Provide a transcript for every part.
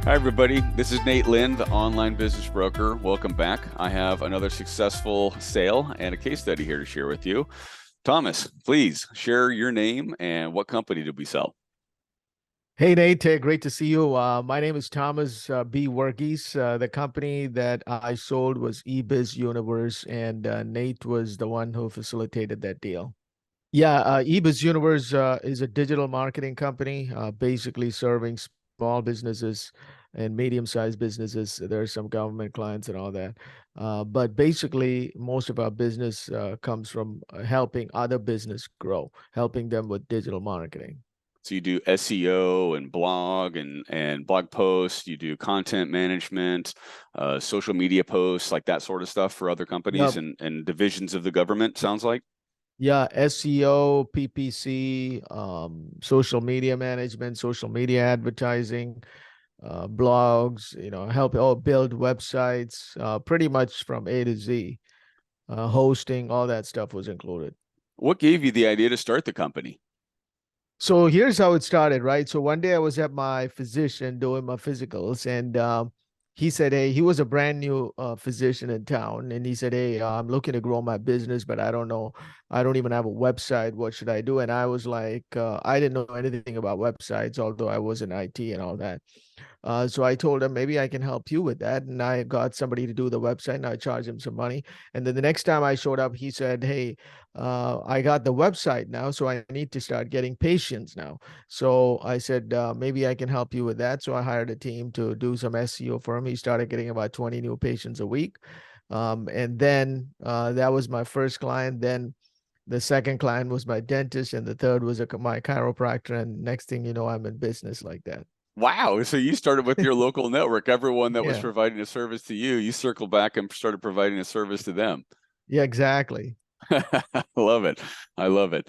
Hi, everybody. This is Nate Lynn, the online business broker. Welcome back. I have another successful sale and a case study here to share with you. Thomas, please share your name and what company did we sell? Hey Nate, great to see you. My name is Thomas B. Wergies. The company that I sold was EbizUniverse, and Nate was the one who facilitated that deal. Yeah, EbizUniverse is a digital marketing company, basically serving small businesses and medium-sized businesses. There are some government clients and all that. But basically, most of our business comes from helping other business grow, helping them with digital marketing. So you do SEO and blog posts. You do content management, social media posts, like that sort of stuff for other companies Yep. and divisions of the government, sounds like. Yeah, SEO, PPC, social media management, social media advertising, blogs, help build websites, pretty much from A to Z. Hosting, all that stuff was included. What gave you the idea to start the company? So here's how it started, right? So one day I was at my physician doing my physicals, and he said, "Hey," he was a brand new physician in town, and he said, "Hey, I'm looking to grow my business, but I don't know, I don't even have a website. What should I do?" And I was like, I didn't know anything about websites, although I was in IT and all that. So I told him maybe I can help you with that. And I got somebody to do the website and I charged him some money. And then the next time I showed up, he said, "Hey, I got the website now. So I need to start getting patients now." So I said, maybe I can help you with that. So I hired a team to do some SEO for him. He started getting about 20 new patients a week. And then that was my first client. Then the second client was my dentist, and the third was my chiropractor. And next thing you know, I'm in business like that. Wow. So you started with your local network. Everyone that was Yeah. providing a service to you, you circled back and started providing a service to them. Yeah, exactly. I love it. I love it.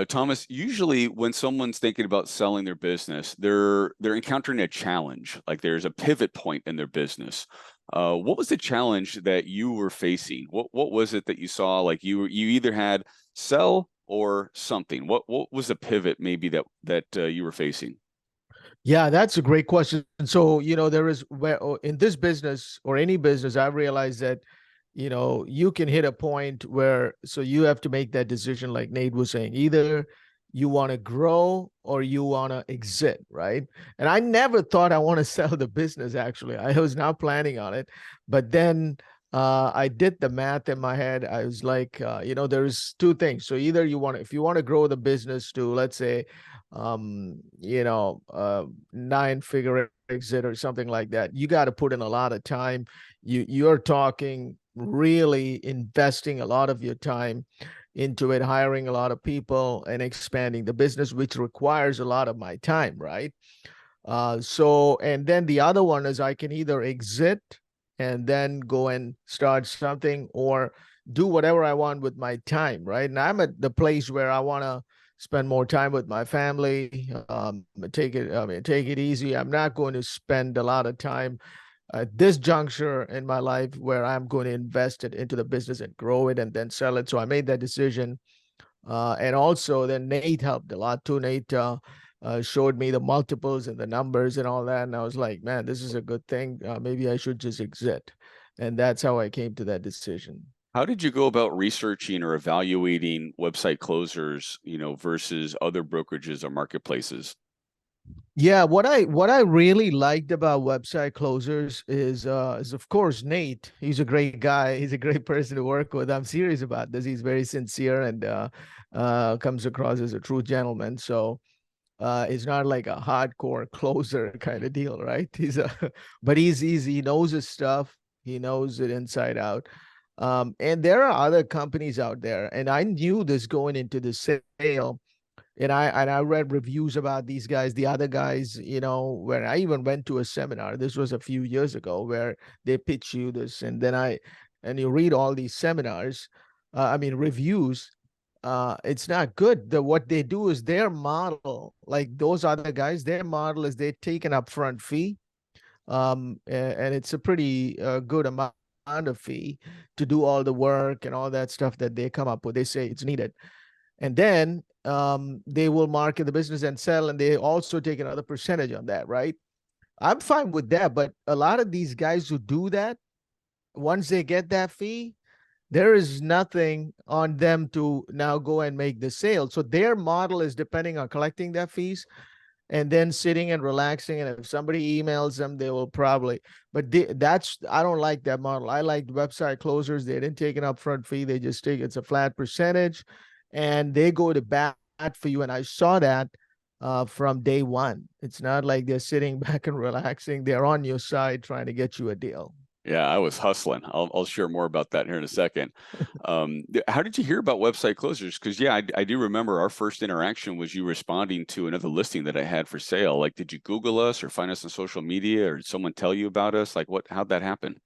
Thomas, usually when someone's thinking about selling their business, they're encountering a challenge, like there's a pivot point in their business. What was the challenge that you were facing? What was it that you saw? Like you either had sell or something. What was the pivot maybe that you were facing? Yeah, that's a great question. So, there is where in this business or any business, I realized that, you can hit a point where, so you have to make that decision, like Nate was saying, either you want to grow or you want to exit, right? And I never thought I want to sell the business, actually. I was not planning on it. But then I did the math in my head. I was like, there's two things. So either if you want to grow the business to, let's say, 9-figure exit or something like that, you got to put in a lot of time. You're talking really investing a lot of your time into it, hiring a lot of people and expanding the business, which requires a lot of my time, right? And then the other one is I can either exit and then go and start something, or do whatever I want with my time, right? And I'm at the place where I want to spend more time with my family, take it easy. I'm not going to spend a lot of time at this juncture in my life where I'm going to invest it into the business and grow it and then sell it. So I made that decision. And also, then Nate helped a lot too. Nate showed me the multiples and the numbers and all that. And I was like, man, this is a good thing. Maybe I should just exit. And that's how I came to that decision. How did you go about researching or evaluating website closers, versus other brokerages or marketplaces? Yeah, what I really liked about website closers is of course Nate. He's a great guy. He's a great person to work with. I'm serious about this. He's very sincere and comes across as a true gentleman. So it's not like a hardcore closer kind of deal, right? But he knows his stuff. He knows it inside out. And there are other companies out there, and I knew this going into the sale. And I read reviews about these guys, the other guys, where I even went to a seminar. This was a few years ago where they pitch you this, and you read all these seminars, reviews. It's not good. What they do is their model, like those other guys, their model is they take an upfront fee, and it's a pretty good amount of fee to do all the work and all that stuff that they come up with. They say it's needed, and then they will market the business and sell, and they also take another percentage on that, right? I'm fine with that, but a lot of these guys who do that, once they get that fee, there is nothing on them to now go and make the sale. So their model is depending on collecting that fees and then sitting and relaxing. And if somebody emails them, they will probably, but that's, I don't like that model. I like website closers. They didn't take an upfront fee. They just take, it's a flat percentage and they go to bat for you. And I saw that from day one. It's not like they're sitting back and relaxing. They're on your side trying to get you a deal. Yeah, I was hustling. I'll share more about that here in a second. How did you hear about website closers? Because yeah, I do remember our first interaction was you responding to another listing that I had for sale. Like, did you Google us or find us on social media, or did someone tell you about us? Like, how'd that happen?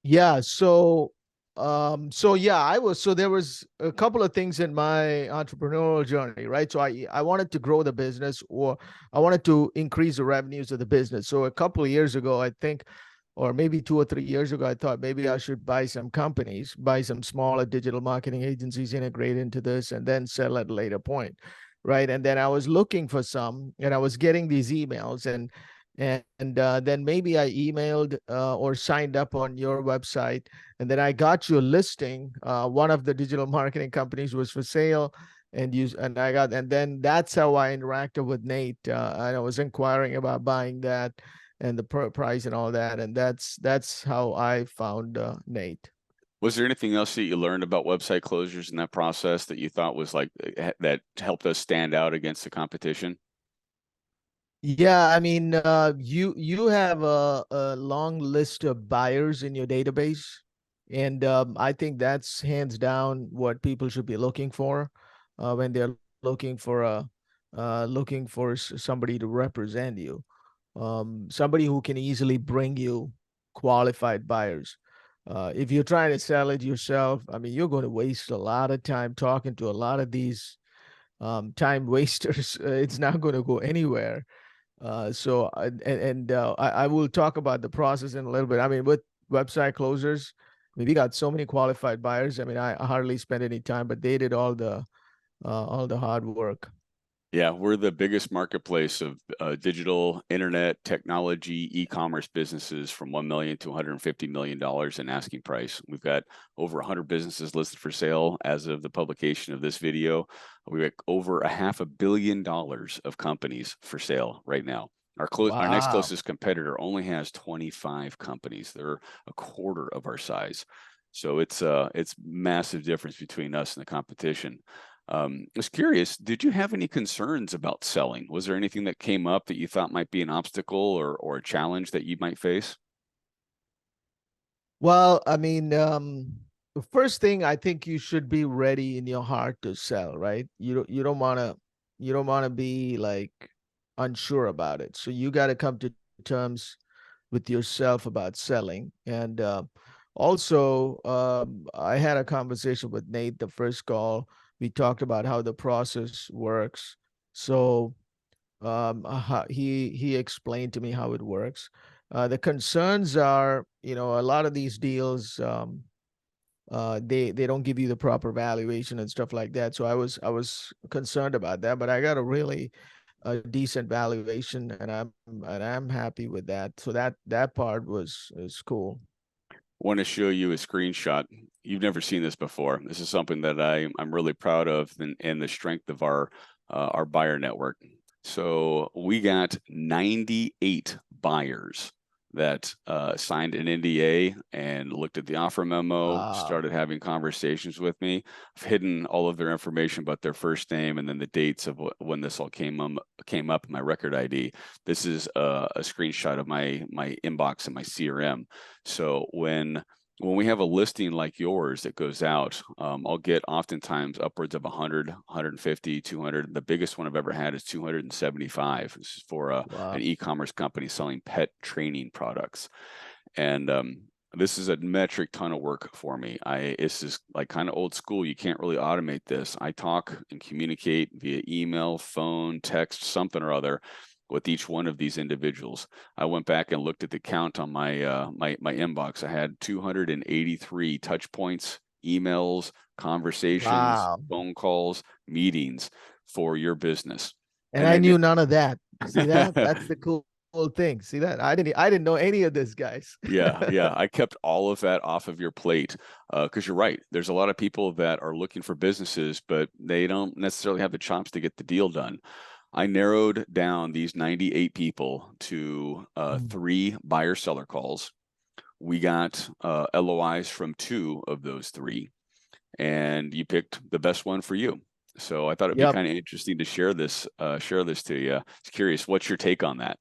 Yeah, so there was a couple of things in my entrepreneurial journey, right? So I wanted to grow the business, or I wanted to increase the revenues of the business. So a couple of years ago, I think, or maybe 2 or 3 years ago, I thought maybe I should buy some companies, buy some smaller digital marketing agencies, integrate into this, and then sell at a later point, right? And then I was looking for some, and I was getting these emails, and then maybe I emailed or signed up on your website, and then I got you a listing. One of the digital marketing companies was for sale, and then that's how I interacted with Nate. And I was inquiring about buying that and the price and all that, and that's how I found Nate. Was there anything else that you learned about website closures in that process that you thought was like that helped us stand out against the competition? Yeah, I mean, you have a long list of buyers in your database, and I think that's hands down what people should be looking for when they're looking for a looking for somebody to represent you, somebody who can easily bring you qualified buyers. If you're trying to sell it yourself, I mean, you're going to waste a lot of time talking to a lot of these time wasters. It's not going to go anywhere. I will talk about the process in a little bit. I mean, with website closers, I mean, we got so many qualified buyers. I mean, I hardly spend any time, but they did all the hard work. Yeah, we're the biggest marketplace of digital internet technology e-commerce businesses from 1 million to 150 million dollars in asking price. We've got over 100 businesses listed for sale as of the publication of this video. We've got over $500 million of companies for sale right now. Our next Wow. closest competitor only has 25 companies. They're a quarter of our size. So it's massive difference between us and the competition. I was curious, did you have any concerns about selling? Was there anything that came up that you thought might be an obstacle or a challenge that you might face? Well, I mean, the first thing I think you should be ready in your heart to sell, right? You don't want to be like unsure about it. So you got to come to terms with yourself about selling. And also, I had a conversation with Nate the first call. We talked about how the process works. So he explained to me how it works. The concerns are, you know, a lot of these deals, they don't give you the proper valuation and stuff like that. So I was concerned about that, but I got a really decent valuation, and I'm happy with that. So that part was is cool. Want to show you a screenshot. You've never seen this before. This is something that I'm really proud of and the strength of our buyer network. So we got 98 buyers that signed an NDA and looked at the offer memo, Wow. started having conversations with me. I've hidden all of their information but their first name and then the dates of when this all came up in my record ID. This is a screenshot of my inbox and my CRM. So when we have a listing like yours that goes out, I'll get oftentimes upwards of 100, 150, 200. The biggest one I've ever had is 275. This is for Wow. an e-commerce company selling pet training products. And this is a metric ton of work for me. This is like kind of old school. You can't really automate this. I talk and communicate via email, phone, text, something or other with each one of these individuals. I went back and looked at the count on my inbox. I had 283 touch points, emails, conversations, Wow. phone calls, meetings for your business. And And I then knew none of that. See that? That's the cool whole thing. See that? I didn't know any of this, guys. Yeah. I kept all of that off of your plate because you're right. There's a lot of people that are looking for businesses, but they don't necessarily have the chops to get the deal done. I narrowed down these 98 people to Mm. 3 buyer-seller calls. We got LOIs from 2 of those 3, and you picked the best one for you. So I thought it'd be Yep. kind of interesting to share this to you. I was curious, what's your take on that?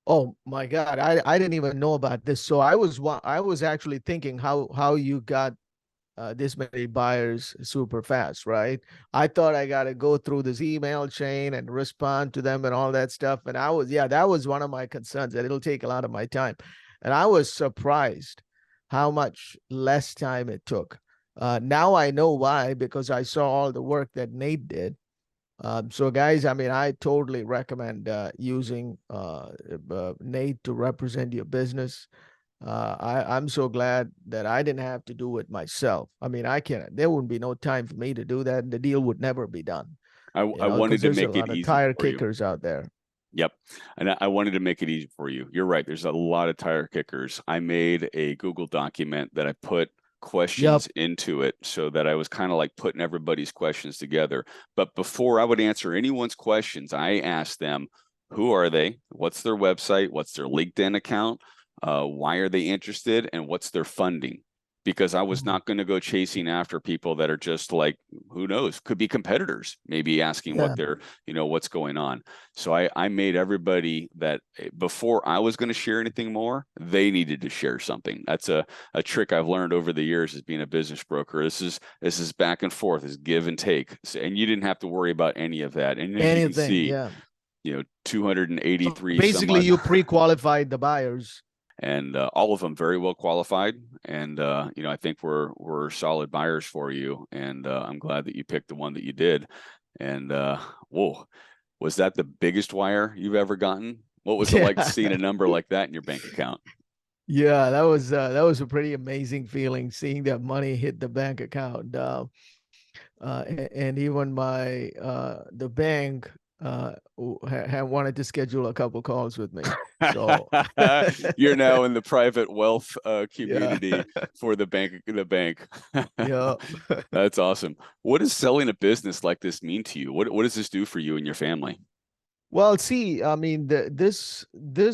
Oh my God, I didn't even know about this. So I was actually thinking how you got this many buyers super fast, right? I thought I got to go through this email chain and respond to them and all that stuff. And yeah, that was one of my concerns, that it'll take a lot of my time. And I was surprised how much less time it took. Now I know why, because I saw all the work that Nate did. So guys, I mean, I totally recommend using Nate to represent your business. I'm so glad that I didn't have to do it myself. I mean, there wouldn't be no time for me to do that, and the deal would never be done, I wanted because to there's a make it lot of easy tire for you. kickers out there. Yep. And I wanted to make it easy for you. You're right. There's a lot of tire kickers. I made a Google document that I put Yep. questions into it so that I was kind of like putting everybody's questions together. But before I would answer anyone's questions, I asked them, who are they? What's their website? What's their LinkedIn account? Why are they interested? And what's their funding? Because I was Mhm. not going to go chasing after people that are just like, who knows, could be competitors, maybe asking what Yeah. they're, what's going on. So I made everybody that before I was going to share anything more, they needed to share something. That's a trick I've learned over the years as being a business broker. This is back and forth, is give and take. And you didn't have to worry about any of that. And as you can Anything. see, Yeah. So 283 some basically, odd, you pre-qualified the buyers. and all of them very well qualified. And I think we're solid buyers for you. And I'm glad that you picked the one that you did. And whoa, was that the biggest wire you've ever gotten? What was it like Yeah. seeing a number like that in your bank account? Yeah, that was a pretty amazing feeling, seeing that money hit the bank account. And even the bank wanted to schedule a couple calls with me. So You're now in the private wealth yeah, community for the bank. yeah. That's awesome. What does selling a business like this mean to you? What does this do for you and your family? Well, see, I mean, this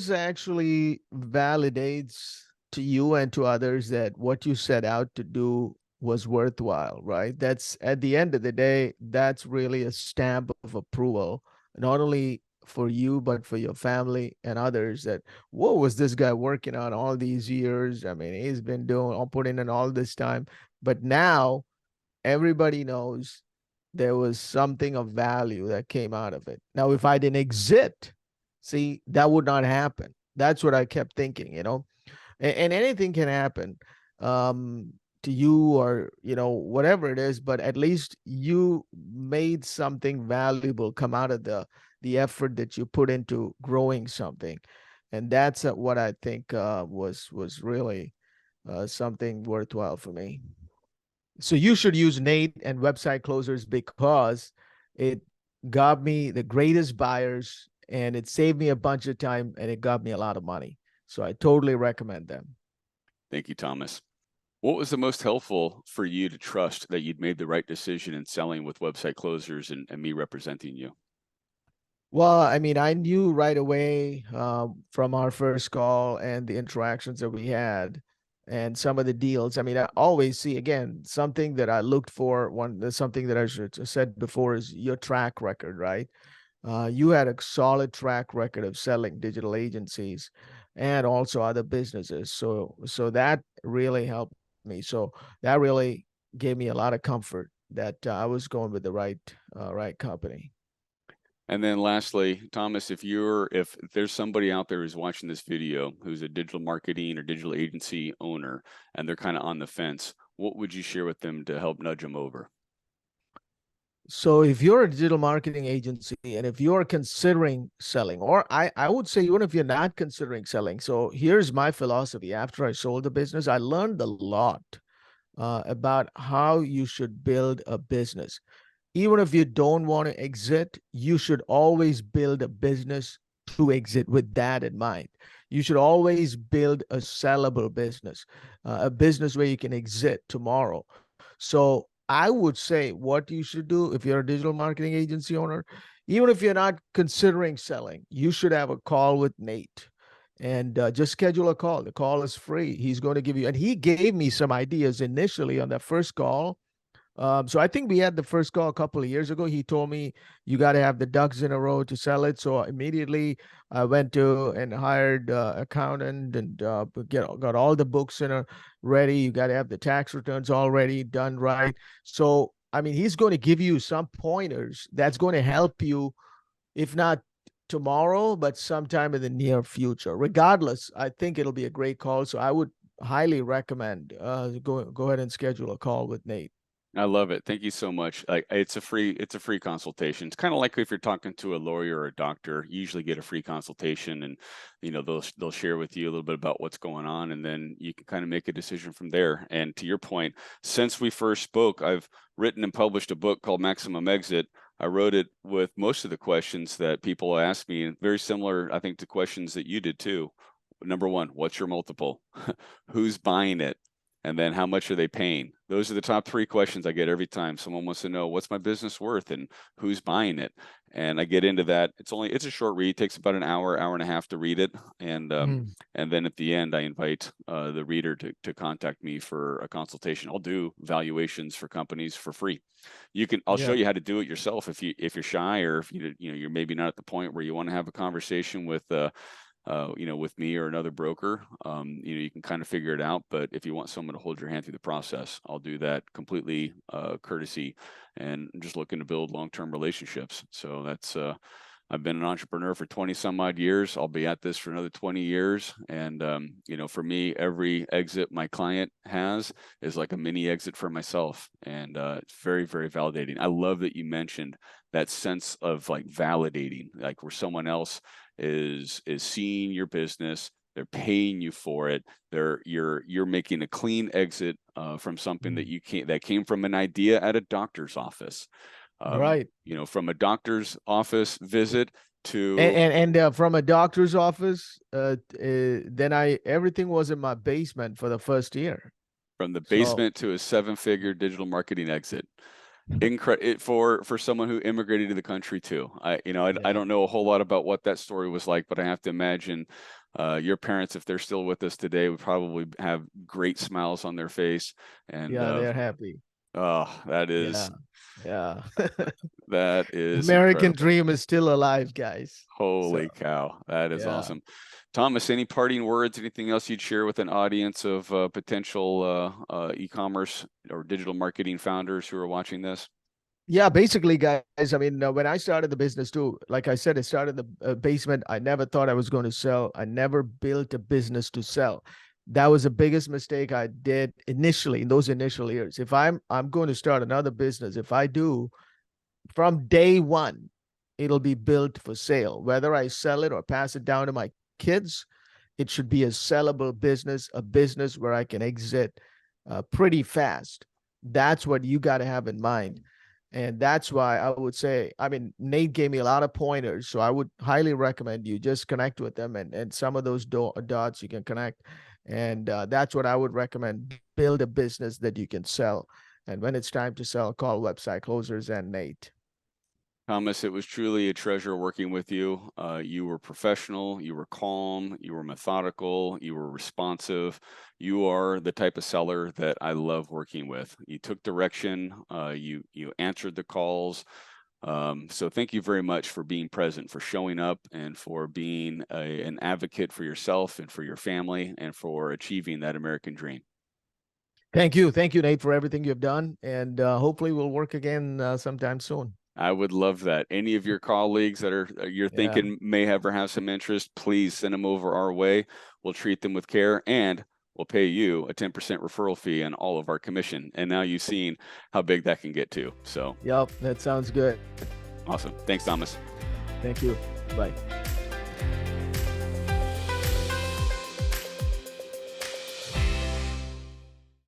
actually validates to you and to others that what you set out to do was worthwhile, right? That's, at the end of the day, that's really a stamp of approval, not only for you, but for your family and others, that what was this guy working on all these years? I mean, he's been putting in all this time, but now everybody knows there was something of value that came out of it. Now, if I didn't exit, see, that would not happen. That's what I kept thinking, and anything can happen to you, or whatever it is, but at least you made something valuable come out of the effort that you put into growing something. And that's what I think was really something worthwhile for me. So you should use Nate and website closers, because it got me the greatest buyers, and it saved me a bunch of time, and it got me a lot of money. So I totally recommend them. Thank you, Thomas. What was the most helpful for you to trust that you'd made the right decision in selling with website closers and me representing you? Well, I mean, I knew right away from our first call and the interactions that we had and some of the deals. I mean, I always see, again, something that I looked for. Something that I should said before is your track record, right? You had a solid track record of selling digital agencies and also other businesses. So that really helped me. So that really gave me a lot of comfort that I was going with the right company. And then lastly, Thomas, if there's somebody out there who's watching this video who's a digital marketing or digital agency owner and they're kind of on the fence, what would you share with them to help nudge them over? So if you're a digital marketing agency, and if you're considering selling, or I would say, even if you're not considering selling, so here's my philosophy. After I sold the business, I learned a lot about how you should build a business. Even if you don't want to exit, you should always build a business to exit with that in mind. You should always build a sellable business, a business where you can exit tomorrow. So I would say what you should do if you're a digital marketing agency owner, even if you're not considering selling, you should have a call with Nate and just schedule a call. The call is free. He's going to give you, and he gave me some ideas initially on that first call. So I think we had the first call a couple of years ago. He told me you got to have the ducks in a row to sell it. So immediately I went to and hired accountant and got all the books ready. You got to have the tax returns already done right. So I mean, he's going to give you some pointers that's going to help you, if not tomorrow, but sometime in the near future. Regardless, I think it'll be a great call. So I would highly recommend go ahead and schedule a call with Nate. I love it. Thank you so much. It's a free consultation. It's kind of like if you're talking to a lawyer or a doctor, you usually get a free consultation, and they'll share with you a little bit about what's going on, and then you can kind of make a decision from there. And to your point, since we first spoke, I've written and published a book called Maximum Exit. I wrote it with most of the questions that people ask me, and very similar, I think, to questions that you did too. Number one, what's your multiple? Who's buying it? And then how much are they paying? Those are the top three questions I get every time. Someone wants to know, what's my business worth and who's buying it? And I get into that. It's a short read. It takes about an hour and a half to read it. And then at the end, I invite the reader to contact me for a consultation. I'll do valuations for companies for free. I'll show you how to do it yourself if you're shy, or if you're maybe not at the point where you want to have a conversation with with me or another broker. You can kind of figure it out. But if you want someone to hold your hand through the process, I'll do that completely courtesy, and I'm just looking to build long-term relationships. So that's I've been an entrepreneur for 20 some odd years. I'll be at this for another 20 years. And, for me, every exit my client has is like a mini exit for myself. And it's very, very validating. I love that you mentioned that sense of like validating, like where someone else is seeing your business, they're paying you for it. You're making a clean exit from something that came from an idea at a doctor's office. Right. From a doctor's office visit to and from a doctor's office, then everything was in my basement for the first year. From the basement to a 7-figure digital marketing exit. Incredible for someone who immigrated to the country too. I don't know a whole lot about what that story was like, but I have to imagine your parents, if they're still with us today, would probably have great smiles on their face. And they're happy. Oh, that is, yeah. That is American incredible. dream is still alive, guys. Holy cow. That is awesome. Thomas, any parting words, anything else you'd share with an audience of potential e-commerce or digital marketing founders who are watching this? Yeah, basically, guys, I mean, when I started the business too, like I said, it started in the basement. I never thought I was going to sell. I never built a business to sell. That was the biggest mistake I did initially, in those initial years. If I'm going to start another business, if I do, from day one, it'll be built for sale. Whether I sell it or pass it down to my kids, it should be a sellable business, a business where I can exit pretty fast. That's what you got to have in mind. And that's why I would say, I mean, Nate gave me a lot of pointers, so I would highly recommend you just connect with them, and some of those dots you can connect. And that's what I would recommend. Build a business that you can sell. And when it's time to sell, call Website Closers and Nate. Thomas, it was truly a treasure working with you. You were professional, you were calm, you were methodical, you were responsive. You are the type of seller that I love working with. You took direction, you answered the calls. So thank you very much for being present, for showing up, and for being an advocate for yourself and for your family, and for achieving that American dream. Thank you, Nate, for everything you've done. And hopefully we'll work again sometime soon. I would love that. Any of your colleagues that you're thinking may have some interest, please send them over our way. We'll treat them with care, and we'll pay you a 10% referral fee on all of our commission. And now you've seen how big that can get to. So, yep, that sounds good. Awesome. Thanks, Thomas. Thank you. Bye.